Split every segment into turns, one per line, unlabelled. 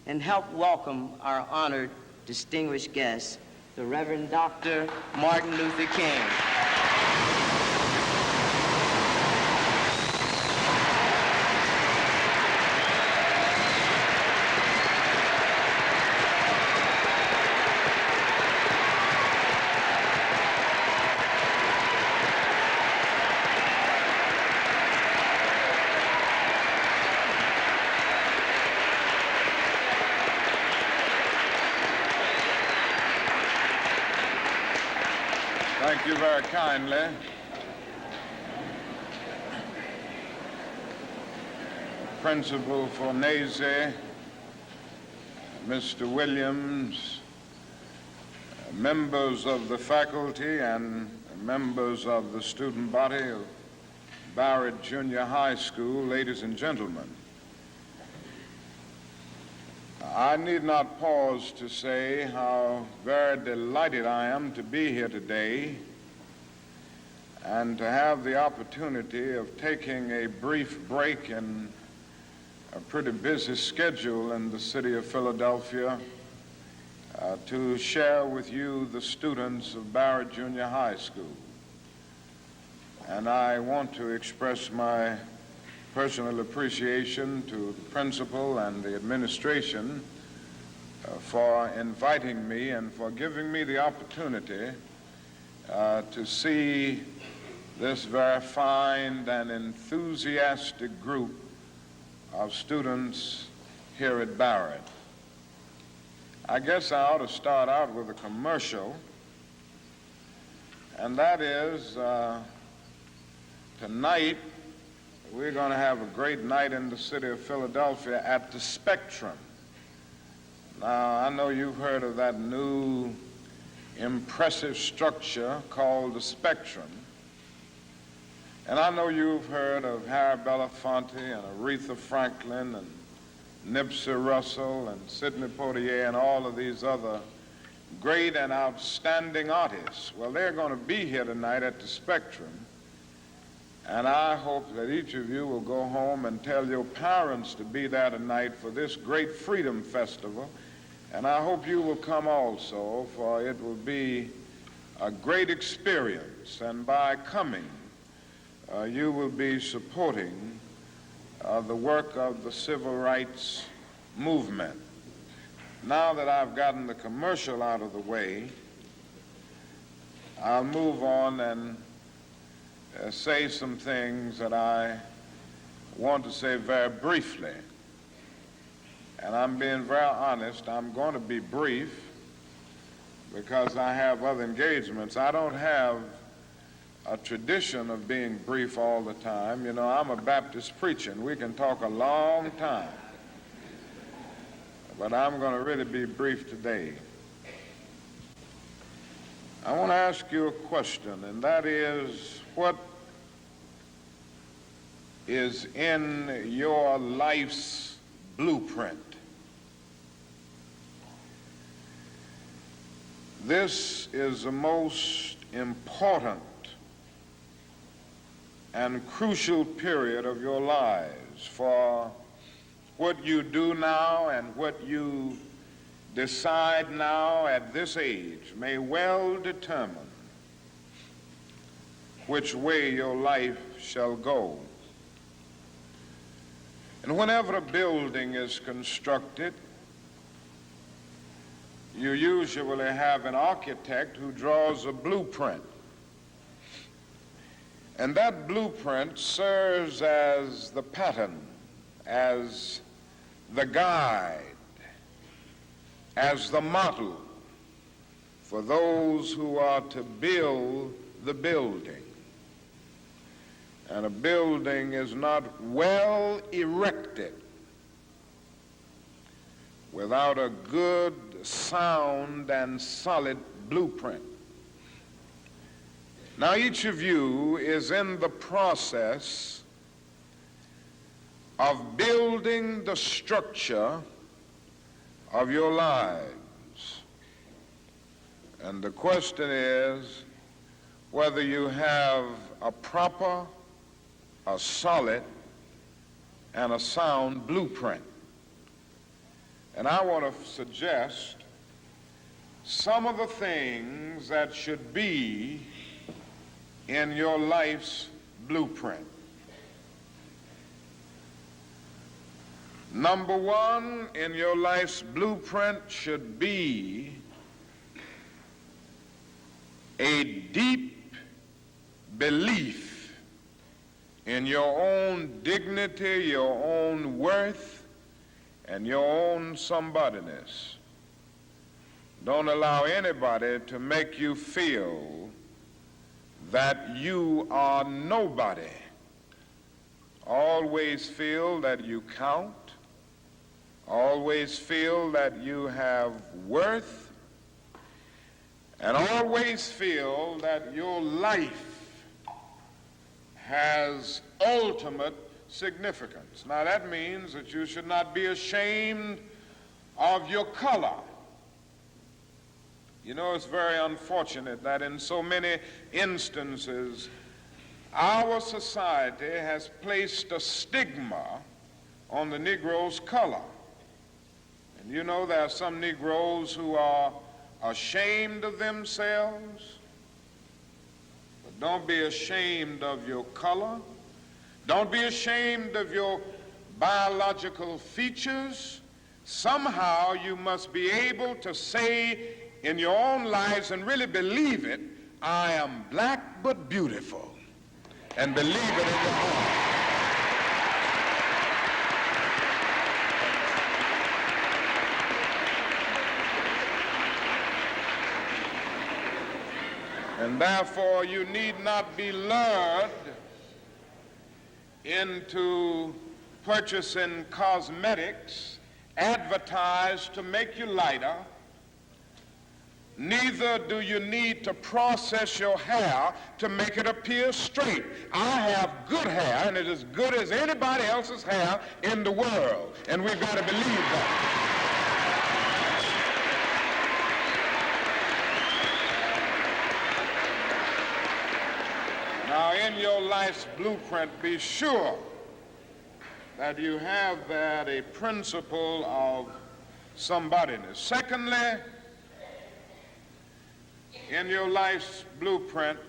and help welcome our honored, distinguished guest, the Reverend Dr. Martin Luther King.
Thank you very kindly. Principal Fornese, Mr. Williams, members of the faculty and members of the student body of Barratt Junior High School, ladies and gentlemen. I need not pause to say how very delighted I am to be here today and to have the opportunity of taking a brief break in a pretty busy schedule in the city of Philadelphia to share with you the students of Barratt Junior High School. And I want to express my personal appreciation to the principal and the administration for inviting me and for giving me the opportunity to see this very fine and enthusiastic group of students here at Barratt. I guess I ought to start out with a commercial, and that is tonight we're going to have a great night in the city of Philadelphia at the Spectrum. Now, I know you've heard of that new impressive structure called the Spectrum. And I know you've heard of Harry Belafonte and Aretha Franklin and Nipsey Russell and Sidney Poitier and all of these other great and outstanding artists. Well, they're going to be here tonight at the Spectrum. And I hope that each of you will go home and tell your parents to be there tonight for this great Freedom Festival. And I hope you will come also, for it will be a great experience. And by coming, you will be supporting the work of the civil rights movement. Now that I've gotten the commercial out of the way, I'll move on and say some things that I want to say very briefly. And I'm being very honest, I'm going to be brief because I have other engagements. I don't have a tradition of being brief all the time. You know, I'm a Baptist preacher, and we can talk a long time. But I'm going to really be brief today. I want to ask you a question, and that is, what is in your life's blueprint? This is the most important and crucial period of your lives, for what you do now and what you decide now at this age may well determine which way your life shall go. And whenever a building is constructed, you usually have an architect who draws a blueprint. And that blueprint serves as the pattern, as the guide, as the model for those who are to build the building. And a building is not well erected without a good, sound, and solid blueprint. Now, each of you is in the process of building the structure of your lives. And the question is whether you have a proper, a solid, and a sound blueprint. And I want to suggest some of the things that should be in your life's blueprint. Number one in your life's blueprint should be a deep belief in your own dignity, your own worth, and your own somebodyness. Don't allow anybody to make you feel that you are nobody. Always feel that you count. Always feel that you have worth. And always feel that your life has ultimate significance. Now that means that you should not be ashamed of your color. You know, it's very unfortunate that in so many instances our society has placed a stigma on the Negro's color. And you know, there are some Negroes who are ashamed of themselves. But don't be ashamed of your color. Don't be ashamed of your biological features. Somehow you must be able to say in your own lives and really believe it, I am black but beautiful. And believe it in your heart. And therefore you need not be lured into purchasing cosmetics advertised to make you lighter. Neither do you need to process your hair to make it appear straight. I have good hair, and it is as good as anybody else's hair in the world, and we've got to believe that. Now, in your life's blueprint, be sure that you have that a principle of somebodyness. Secondly, in your life's blueprint,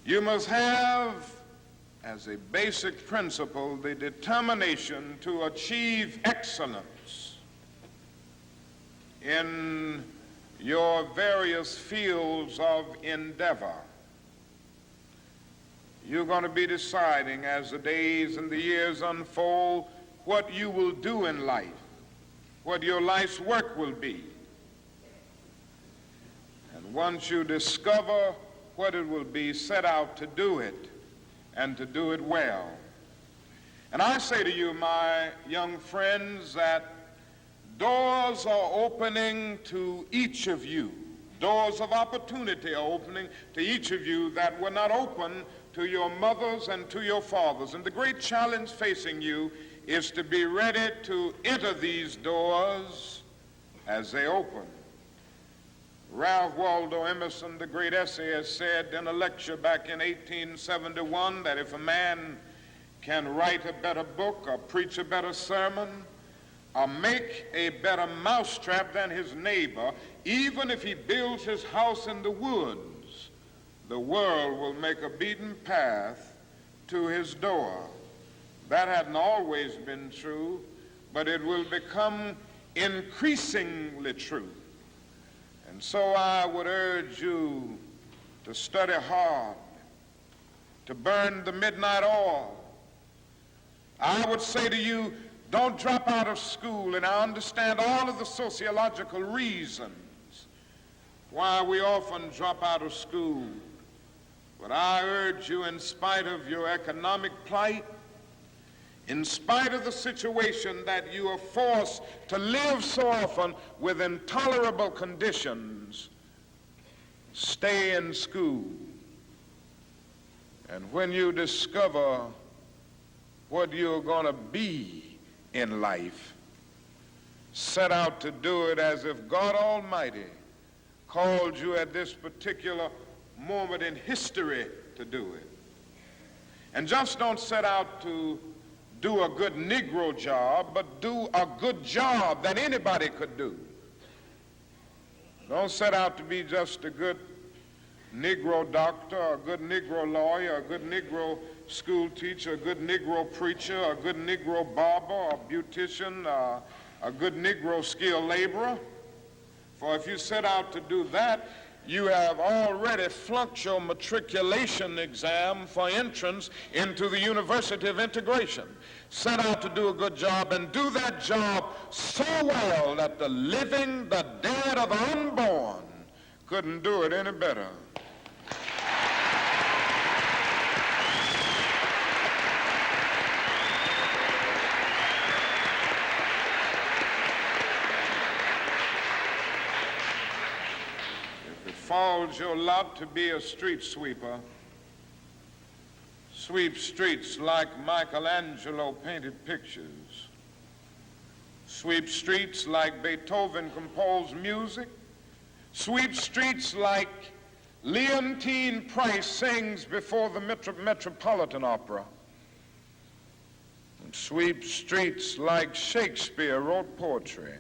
you must have as a basic principle the determination to achieve excellence in your various fields of endeavor. You're going to be deciding as the days and the years unfold what you will do in life, what your life's work will be. And once you discover what it will be, set out to do it and to do it well. And I say to you, my young friends, that doors are opening to each of you. Doors of opportunity are opening to each of you that were not open to your mothers and to your fathers. And the great challenge facing you is to be ready to enter these doors as they open. Ralph Waldo Emerson, the great essayist, said in a lecture back in 1871 that if a man can write a better book or preach a better sermon or make a better mousetrap than his neighbor, even if he builds his house in the woods, the world will make a beaten path to his door. That hadn't always been true, but it will become increasingly true. And so I would urge you to study hard, to burn the midnight oil. I would say to you, don't drop out of school, and I understand all of the sociological reasons why we often drop out of school. But I urge you, in spite of your economic plight, in spite of the situation that you are forced to live so often with intolerable conditions, stay in school. And when you discover what you're going to be in life, set out to do it as if God Almighty called you at this particular moment in history to do it. And just don't set out to do a good Negro job, but do a good job that anybody could do. Don't set out to be just a good Negro doctor, a good Negro lawyer, a good Negro school teacher, a good Negro preacher, a good Negro barber, a beautician, a good Negro skilled laborer. For if you set out to do that, you have already flunked your matriculation exam for entrance into the University of Integration. Set out to do a good job and do that job so well that the living, the dead, or the unborn couldn't do it any better. If it falls your lot to be a street sweeper, sweep streets like Michelangelo painted pictures. Sweep streets like Beethoven composed music. Sweep streets like Leontine Price sings before the Metropolitan Opera. And sweep streets like Shakespeare wrote poetry.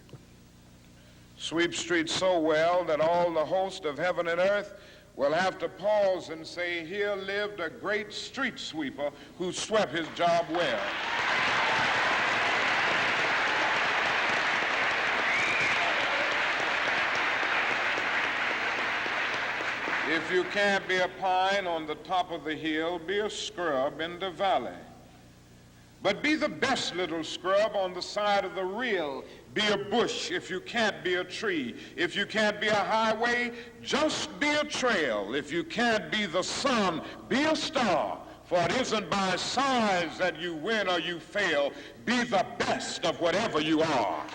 Sweep streets so well that all the host of heaven and earth will have to pause and say, here lived a great street sweeper who swept his job well. If you can't be a pine on the top of the hill, be a scrub in the valley. But be the best little scrub on the side of the rill. Be a bush if you can't be a tree. If you can't be a highway, just be a trail. If you can't be the sun, be a star. For it isn't by size that you win or you fail. Be the best of whatever you are.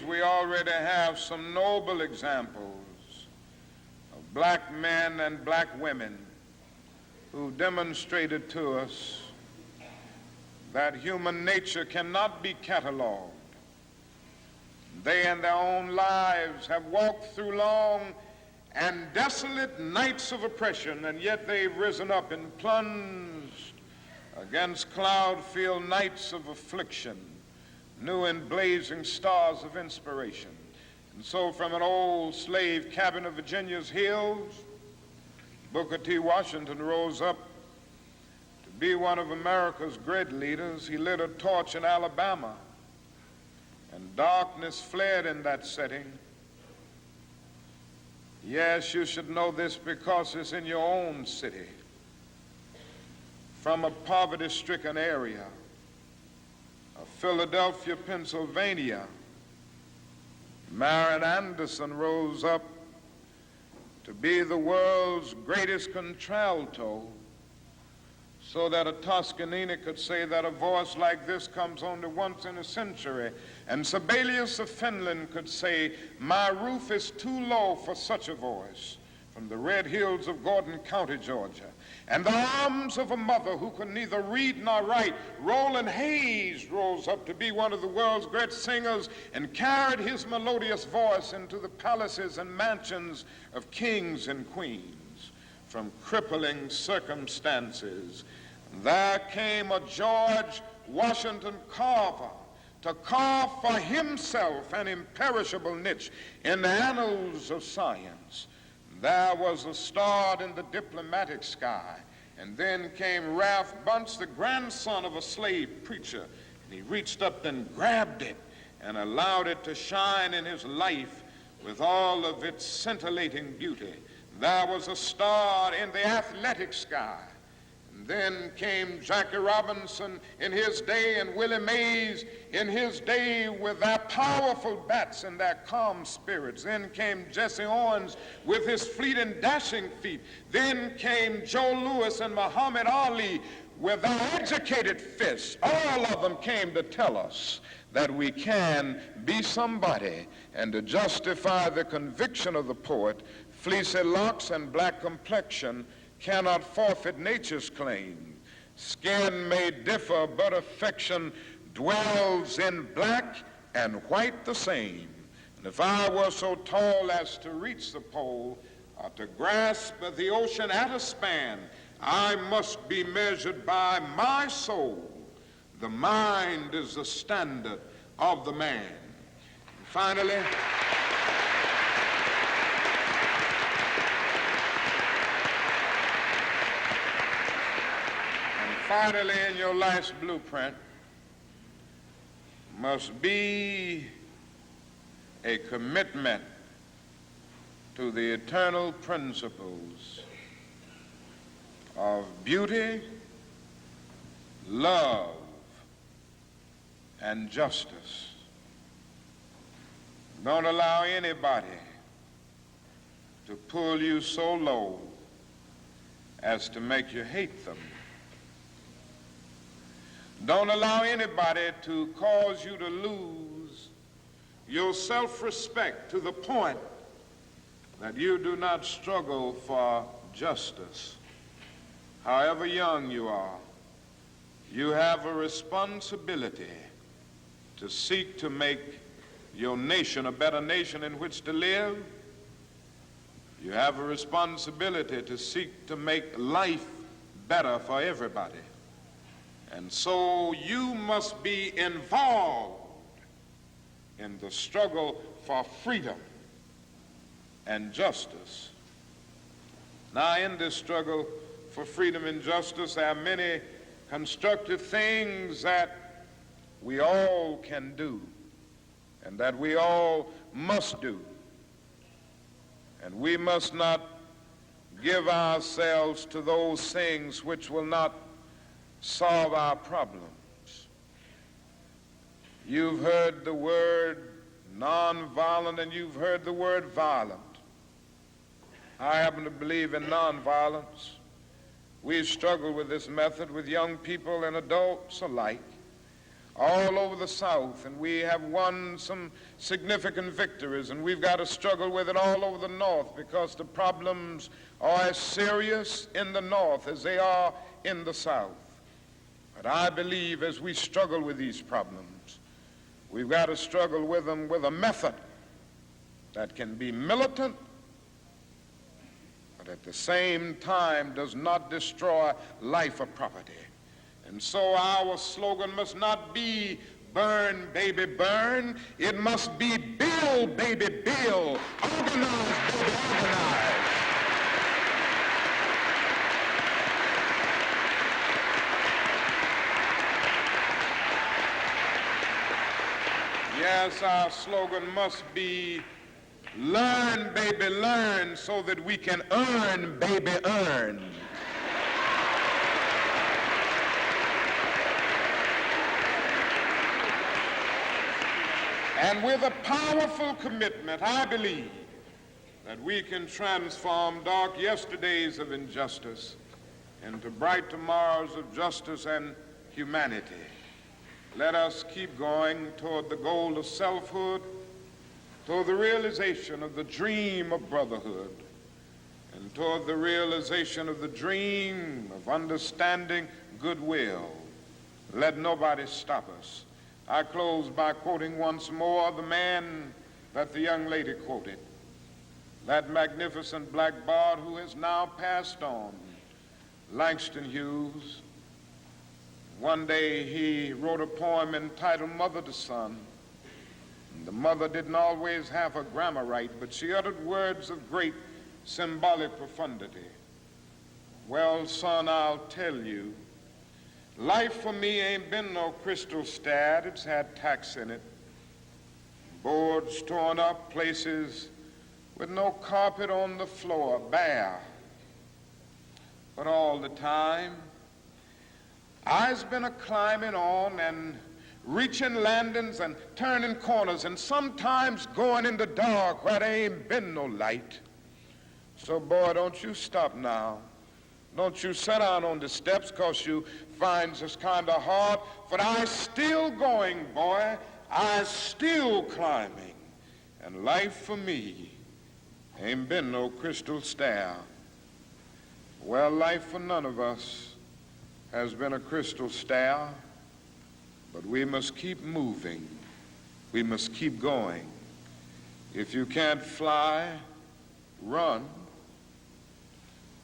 We already have some noble examples of black men and black women who demonstrated to us that human nature cannot be cataloged. They in their own lives have walked through long and desolate nights of oppression, and yet they've risen up and plunged against cloud-filled nights of affliction, new and blazing stars of inspiration. And so from an old slave cabin of Virginia's hills, Booker T. Washington rose up to be one of America's great leaders. He lit a torch in Alabama, and darkness fled in that setting. Yes, you should know this because it's in your own city. From a poverty-stricken area of Philadelphia, Pennsylvania, Marion Anderson rose up to be the world's greatest contralto, so that a Toscanini could say that a voice like this comes only once in a century. And Sibelius of Finland could say, my roof is too low for such a voice, from the red hills of Gordon County, Georgia. And the arms of a mother who could neither read nor write, Roland Hayes rose up to be one of the world's great singers and carried his melodious voice into the palaces and mansions of kings and queens. From crippling circumstances, there came a George Washington Carver to carve for himself an imperishable niche in the annals of science. There was a star in the diplomatic sky, and then came Ralph Bunce, the grandson of a slave preacher, and he reached up and grabbed it and allowed it to shine in his life with all of its scintillating beauty. There was a star in the athletic sky. And then came Jackie Robinson in his day and Willie Mays in his day with their powerful bats and their calm spirits. Then came Jesse Owens with his fleet and dashing feet. Then came Joe Louis and Muhammad Ali with their educated fists. All of them came to tell us that we can be somebody, and to justify the conviction of the poet, fleecy locks and black complexion cannot forfeit nature's claim. Skin may differ, but affection dwells in black and white the same. And if I were so tall as to reach the pole, or to grasp the ocean at a span, I must be measured by my soul. The mind is the standard of the man. And finally, in your life's blueprint must be a commitment to the eternal principles of beauty, love, and justice. Don't allow anybody to pull you so low as to make you hate them. Don't allow anybody to cause you to lose your self-respect to the point that you do not struggle for justice. However young you are, you have a responsibility to seek to make your nation a better nation in which to live. You have a responsibility to seek to make life better for everybody. And so you must be involved in the struggle for freedom and justice. Now, in this struggle for freedom and justice, there are many constructive things that we all can do and that we all must do. And we must not give ourselves to those things which will not solve our problems. You've heard the word nonviolent and you've heard the word violent. I happen to believe in nonviolence. We've struggled with this method with young people and adults alike all over the South, and we have won some significant victories, and we've got to struggle with it all over the North because the problems are as serious in the North as they are in the South. But I believe as we struggle with these problems, we've got to struggle with them with a method that can be militant, but at the same time does not destroy life or property. And so our slogan must not be burn, baby, burn. It must be build, baby, build. Organize, baby, organize. Yes, our slogan must be learn, baby, learn, so that we can earn, baby, earn. And with a powerful commitment, I believe that we can transform dark yesterdays of injustice into bright tomorrows of justice and humanity. Let us keep going toward the goal of selfhood, toward the realization of the dream of brotherhood, and toward the realization of the dream of understanding goodwill. Let nobody stop us. I close by quoting once more the man that the young lady quoted, that magnificent black bard who has now passed on, Langston Hughes. One day he wrote a poem entitled Mother to Son. And the mother didn't always have her grammar right, but she uttered words of great symbolic profundity. Well, son, I'll tell you, life for me ain't been no crystal stad. It's had tacks in it, boards torn up, places with no carpet on the floor, bare. But all the time, I's been a-climbing on and reaching landings and turning corners and sometimes going in the dark where there ain't been no light. So, boy, don't you stop now. Don't you sit down on the steps 'cause you find this kind of hard. But I's still going, boy. I's still climbing. And life for me ain't been no crystal stair. Well, life for none of us has been a crystal stair, But we must keep moving. We must keep going. If you can't fly, run.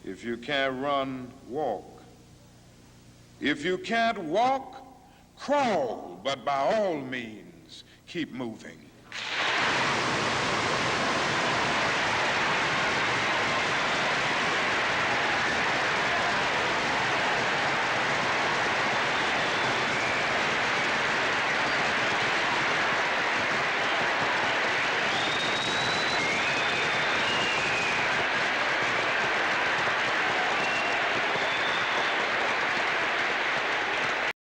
If you can't run, walk. If you can't walk, crawl. But by all means, keep moving.